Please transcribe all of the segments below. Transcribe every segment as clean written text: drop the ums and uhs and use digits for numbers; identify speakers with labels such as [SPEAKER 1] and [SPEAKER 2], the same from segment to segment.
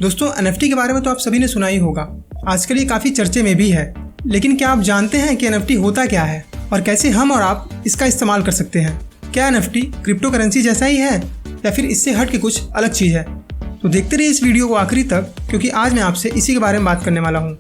[SPEAKER 1] दोस्तों NFT के बारे में तो आप सभी ने सुना ही होगा। आजकल ये काफ़ी चर्चे में भी है। लेकिन क्या आप जानते हैं कि NFT होता क्या है और कैसे हम और आप इसका इस्तेमाल कर सकते हैं? क्या NFT क्रिप्टो करेंसी जैसा ही है या फिर इससे हट के कुछ अलग चीज़ है? तो देखते रहिए इस वीडियो को आखिरी तक, क्योंकि आज मैं आपसे इसी के बारे में बात करने वाला हूँ।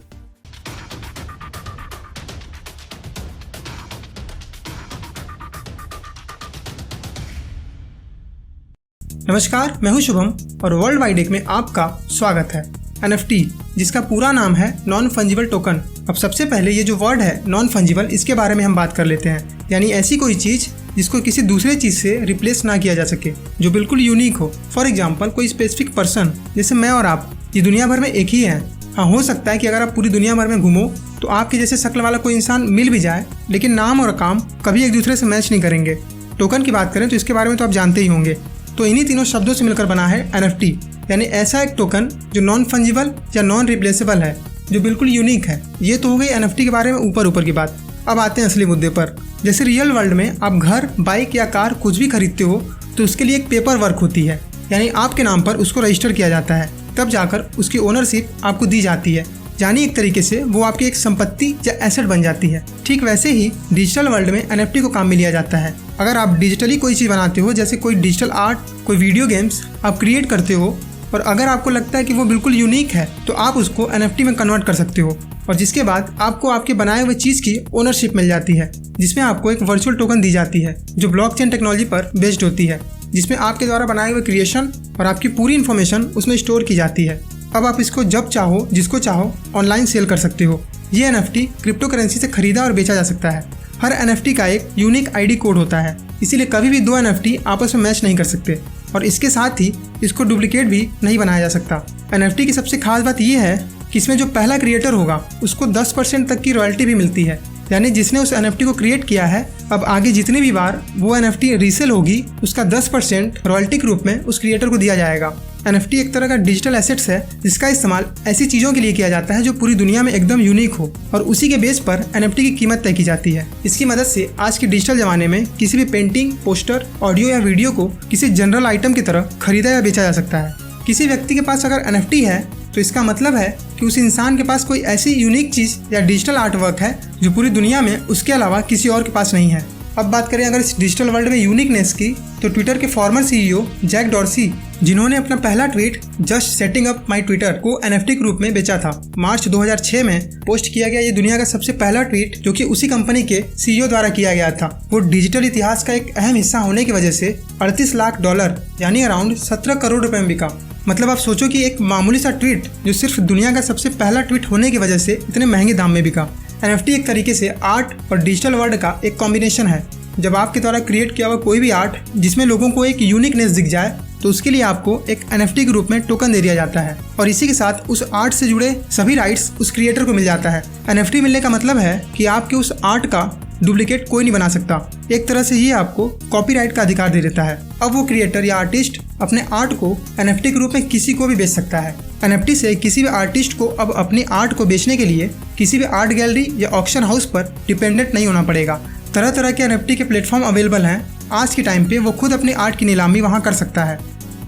[SPEAKER 1] नमस्कार, मैं हूं शुभम और वर्ल्ड वाइड एक में आपका स्वागत है। NFT, जिसका पूरा नाम है नॉन फंजिबल टोकन। अब सबसे पहले ये जो वर्ड है नॉन फंजिबल, इसके बारे में हम बात कर लेते हैं। यानी ऐसी कोई चीज़ जिसको किसी दूसरे चीज़ से रिप्लेस ना किया जा सके, जो बिल्कुल यूनिक हो। फॉर एग्जाम्पल, कोई स्पेसिफिक पर्सन, जैसे मैं और आप, ये दुनिया भर में एक ही हैं। हाँ, हो सकता है कि अगर आप पूरी दुनिया भर में घूमो तो आपके जैसे शक्ल वाला कोई इंसान मिल भी जाए, लेकिन नाम और काम कभी एक दूसरे से मैच नहीं करेंगे। टोकन की बात करें तो इसके बारे में तो आप जानते ही होंगे। तो इन्हीं तीनों शब्दों से मिलकर बना है NFT, यानी ऐसा एक टोकन जो नॉन फंजिबल या नॉन रिप्लेसेबल है, जो बिल्कुल यूनिक है। ये तो हो गई NFT के बारे में ऊपर की बात। अब आते हैं असली मुद्दे पर। जैसे रियल वर्ल्ड में आप घर, बाइक या कार कुछ भी खरीदते हो तो उसके लिए एक पेपर वर्क होती है, यानी आपके नाम पर उसको रजिस्टर किया जाता है, तब जाकर उसकी ओनरशिप आपको दी जाती है। यानी एक तरीके से वो आपकी एक संपत्ति या एसेट बन जाती है। ठीक वैसे ही डिजिटल वर्ल्ड में NFT को काम में लिया जाता है। अगर आप डिजिटली कोई चीज़ बनाते हो, जैसे कोई डिजिटल आर्ट, कोई वीडियो गेम्स आप क्रिएट करते हो, और अगर आपको लगता है कि वो बिल्कुल यूनिक है तो आप उसको NFT में कन्वर्ट कर सकते हो, और जिसके बाद आपको आपके बनाए हुए चीज़ की ओनरशिप मिल जाती है, जिसमें आपको एक वर्चुअल टोकन दी जाती है जो ब्लॉकचेन टेक्नोलॉजी पर बेस्ड होती है, जिसमें आपके द्वारा बनाए हुए क्रिएशन और आपकी पूरी इन्फॉर्मेशन उसमें स्टोर की जाती है। अब आप इसको जब चाहो, जिसको चाहो, ऑनलाइन सेल कर सकते हो। ये NFT क्रिप्टो करेंसी से खरीदा और बेचा जा सकता है। हर NFT का एक यूनिक ID कोड होता है, इसीलिए कभी भी दो NFT आपस में मैच नहीं कर सकते, और इसके साथ ही इसको डुप्लीकेट भी नहीं बनाया जा सकता। NFT की सबसे खास बात यह है कि इसमें जो पहला क्रिएटर होगा उसको 10% तक की रॉयल्टी भी मिलती है। यानी जिसने उस NFT को क्रिएट किया है, अब आगे जितनी भी बार वो NFT रीसेल होगी, उसका 10% रॉयल्टी के रूप में उस क्रिएटर को दिया जाएगा। NFT एक तरह का डिजिटल एसेट्स है, जिसका इस्तेमाल ऐसी चीज़ों के लिए किया जाता है जो पूरी दुनिया में एकदम यूनिक हो, और उसी के बेस पर NFT की कीमत तय की जाती है। इसकी मदद से आज के डिजिटल ज़माने में किसी भी पेंटिंग, पोस्टर, ऑडियो या वीडियो को किसी जनरल आइटम की तरह खरीदा या बेचा जा सकता है। किसी व्यक्ति के पास अगर NFT है तो इसका मतलब है कि उस इंसान के पास कोई ऐसी यूनिक चीज़ या डिजिटल आर्ट वर्क है जो पूरी दुनिया में उसके अलावा किसी और के पास नहीं है। अब बात करें अगर इस डिजिटल वर्ल्ड में यूनिकनेस की, तो ट्विटर के फॉर्मर CEO जैक डॉर्सी, जिन्होंने अपना पहला tweet just setting up my Twitter को NFT के रूप में बेचा था, मार्च 2006 में पोस्ट किया गया। ये दुनिया का सबसे पहला ट्वीट जो कि उसी कंपनी के CEO द्वारा किया गया था। वो डिजिटल इतिहास का एक अहम हिस्सा होने की वजह से $38 लाख यानी अराउंड 17 करोड़ रुपए में बिका। मतलब आप सोचो कि एक मामूली सा ट्वीट जो सिर्फ दुनिया का सबसे पहला ट्वीट होने की वजह से इतने महंगे दाम में बिका। NFT एक तरीके से आर्ट और डिजिटल वर्ल्ड का एक कॉम्बिनेशन है। जब आपके द्वारा क्रिएट किया हुआ कोई भी आर्ट जिसमें लोगों को एक यूनिकनेस दिख जाए, तो उसके लिए आपको एक NFT के रूप में टोकन दे दिया जाता है, और इसी के साथ उस आर्ट से जुड़े सभी राइट्स उस क्रिएटर को मिल जाता है। NFT मिलने का मतलब है कि आपके उस आर्ट का डुप्लीकेट कोई नहीं बना सकता। एक तरह से ये आपको कॉपीराइट का अधिकार दे देता है। अब वो क्रिएटर या आर्टिस्ट अपने आर्ट को NFT के रूप में किसी को भी बेच सकता है। NFT से किसी भी आर्टिस्ट को अब अपने आर्ट को बेचने के लिए किसी भी आर्ट गैलरी या ऑक्शन हाउस पर डिपेंडेंट नहीं होना पड़ेगा। तरह तरह के NFT के प्लेटफॉर्म अवेलेबल हैं। आज के टाइम पे वो खुद अपने आर्ट की नीलामी वहाँ कर सकता है।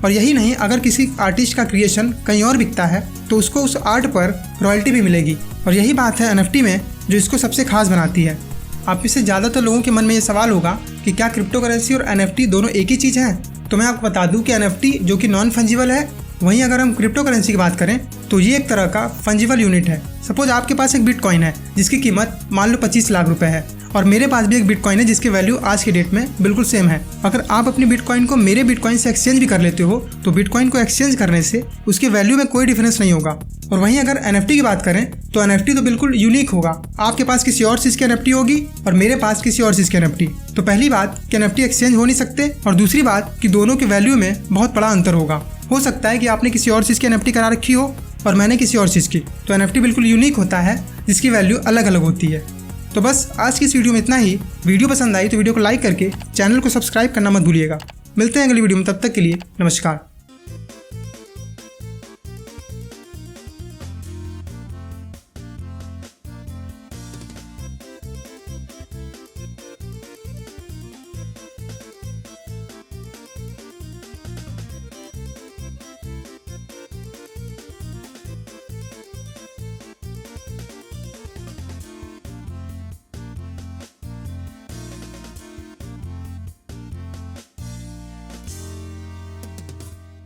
[SPEAKER 1] और यही नहीं, अगर किसी आर्टिस्ट का क्रिएशन कहीं और बिकता है तो उसको उस आर्ट पर रॉयल्टी भी मिलेगी। और यही बात है NFT में जो इसको सबसे खास बनाती है। आप में से ज़्यादातर लोगों के मन में ये सवाल होगा कि क्या क्रिप्टो करेंसी और NFT दोनों एक ही चीज़ हैं? तो मैं आपको बता दूं कि NFT जो कि नॉन फंजिबल है, वहीं अगर हम क्रिप्टो करेंसी की बात करें तो ये एक तरह का फंजिबल यूनिट है। सपोज आपके पास एक बिटकॉइन है जिसकी कीमत मान लो 25 लाख रुपए है, और मेरे पास भी एक बिटकॉइन है जिसकी वैल्यू आज के डेट में बिल्कुल सेम है। अगर आप अपनी बिटकॉइन को मेरे बिटकॉइन से एक्सचेंज भी कर लेते हो तो बिटकॉइन को एक्सचेंज करने से उसकी वैल्यू में कोई डिफरेंस नहीं होगा। और वहीं अगर NFT की बात करें तो NFT तो बिल्कुल यूनिक होगा। आपके पास किसी और चीज़ की NFT होगी और मेरे पास किसी और चीज़ की NFT। तो पहली बात कि NFT एक्सचेंज हो नहीं सकते, और दूसरी बात कि दोनों की वैल्यू में बहुत बड़ा अंतर होगा। हो सकता है कि आपने किसी और चीज़ की NFT करा रखी हो और मैंने किसी और चीज़ की, तो NFT बिल्कुल यूनिक होता है जिसकी वैल्यू अलग अलग होती है। तो बस आज की इस वीडियो में इतना ही। वीडियो पसंद आई तो वीडियो को लाइक करके चैनल को सब्सक्राइब करना मत भूलिएगा। मिलते हैं अगली वीडियो में, तब तक के लिए नमस्कार।